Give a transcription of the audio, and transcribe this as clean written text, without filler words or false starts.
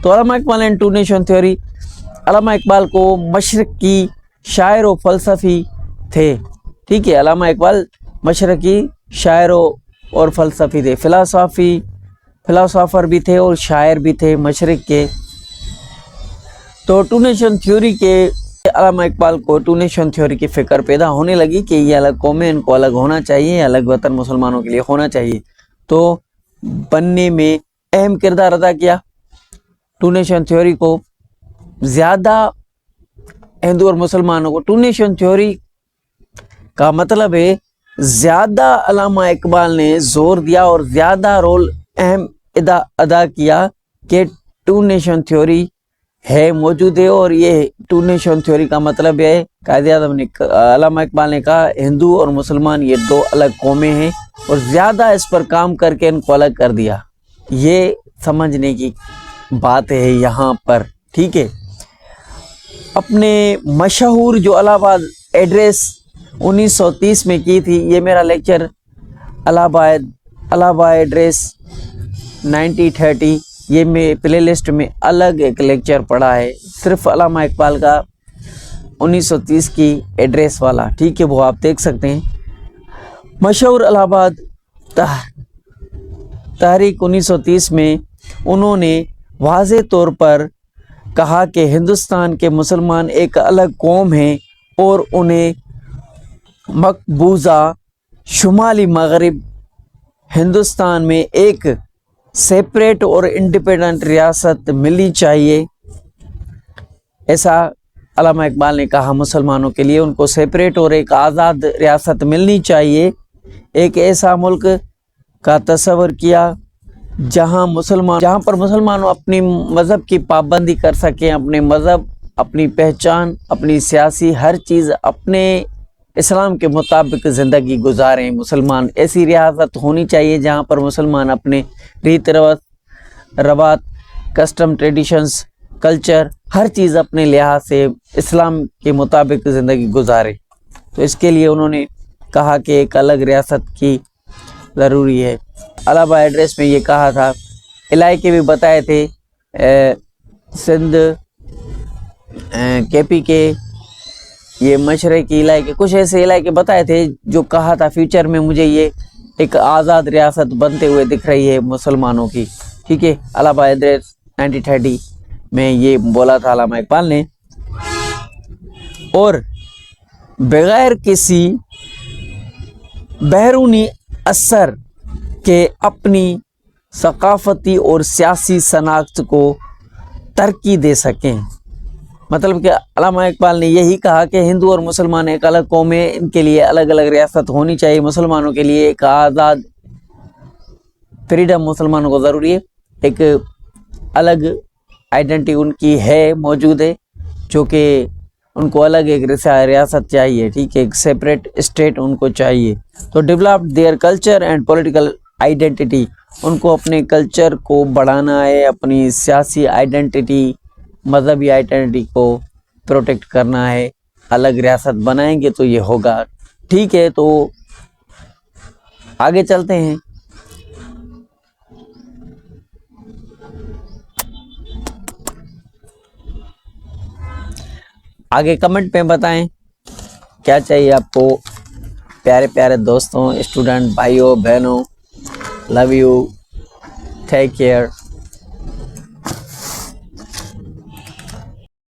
تو علامہ Iqbal and two nation theory, علامہ اقبال کو مشرق کی شاعر و فلسفی تھے، ٹھیک ہے، علامہ اقبال مشرقی شاعر اور فلسفی تھے، فلاسفر بھی تھے اور شاعر بھی تھے مشرق کے۔ تو ٹو نیشن تھیوری کے علامہ اقبال کو ٹو نیشن تھیوری کی فکر پیدا ہونے لگی کہ یہ الگ قومیں، ان کو الگ ہونا چاہیے، الگ وطن مسلمانوں کے لیے ہونا چاہیے، تو بننے میں اہم کردار ادا کیا۔ ٹو نیشن تھیوری کو زیادہ ہندو اور مسلمانوں کو، ٹو نیشن تھیوری کا مطلب ہے زیادہ علامہ اقبال نے زور دیا اور زیادہ رول اہم ادا کیا کہ ٹو نیشن تھیوری ہے موجود ہے، اور یہ ٹو نیشن تھیوری کا مطلب ہے، قائد اعظم نے، علامہ اقبال نے کہا ہندو اور مسلمان یہ دو الگ قومیں ہیں، اور زیادہ اس پر کام کر کے ان کو الگ کر دیا۔ یہ سمجھنے کی بات ہے یہاں پر، ٹھیک ہے۔ اپنے مشہور جو الہ آباد ایڈریس 1930 میں کی تھی، یہ میرا لیکچر الہ آباد ایڈریس 1930، یہ میں پلے لسٹ میں الگ ایک لیکچر پڑھا ہے، صرف علامہ اقبال کا 1930 کی ایڈریس والا، ٹھیک ہے، وہ آپ دیکھ سکتے ہیں۔ مشہور الہ آباد تحریک 1930 میں انہوں نے واضح طور پر کہا کہ ہندوستان کے مسلمان ایک الگ قوم ہیں اور انہیں مقبوضہ شمالی مغرب ہندوستان میں ایک سیپریٹ اور انڈیپینڈنٹ ریاست ملنی چاہیے۔ ایسا علامہ اقبال نے کہا، مسلمانوں کے لیے ان کو سیپریٹ اور ایک آزاد ریاست ملنی چاہیے، ایک ایسا ملک کا تصور کیا جہاں پر مسلمانوں اپنی مذہب کی پابندی کر سکیں، اپنے مذہب، اپنی پہچان، اپنی سیاسی ہر چیز اپنے اسلام کے مطابق زندگی گزاریں۔ مسلمان ایسی ریاست ہونی چاہیے جہاں پر مسلمان اپنے ریت رواج، کسٹم، ٹریڈیشنز، کلچر، ہر چیز اپنے لحاظ سے اسلام کے مطابق زندگی گزارے۔ تو اس کے لیے انہوں نے کہا کہ ایک الگ ریاست کی ضروری ہے۔ الہ آباد ایڈریس میں یہ کہا تھا، علاقے بھی بتائے تھے، سندھ، کے پی کے، یہ مشرقی علاقے، کچھ ایسے علاقے بتائے تھے جو کہا تھا فیوچر میں مجھے یہ ایک آزاد ریاست بنتے ہوئے دکھ رہی ہے مسلمانوں کی، ٹھیک ہے۔ الہ آباد ایڈریس 1930 میں یہ بولا تھا علامہ اقبال نے، اور بغیر کسی بیرونی اثر کے اپنی ثقافتی اور سیاسی شناخت کو ترقی دے سکیں۔ مطلب کہ علامہ اقبال نے یہی کہا کہ ہندو اور مسلمان ایک الگ قوم ہے، ان کے لیے الگ الگ ریاست ہونی چاہیے، مسلمانوں کے لیے ایک آزاد فریڈم مسلمانوں کو ضروری ہے، ایک الگ آئیڈینٹی ان کی ہے، موجود ہے، جو کہ ان کو الگ ایک ریاست چاہیے، ٹھیک ہے، ایک سیپریٹ اسٹیٹ ان کو چاہیے۔ تو developed their culture and political identity, ان کو اپنے کلچر کو بڑھانا ہے، اپنی سیاسی آئیڈینٹی، مذہبی آئیڈینٹی کو پروٹیکٹ کرنا ہے، الگ ریاست بنائیں گے تو یہ ہوگا، ٹھیک ہے۔ تو آگے چلتے ہیں۔ آگے کمنٹ پہ بتائیں کیا چاہیے آپ کو، پیارے پیارے دوستوں، اسٹوڈنٹ بھائیوں بہنوں، لو یو، ٹیک کیئر۔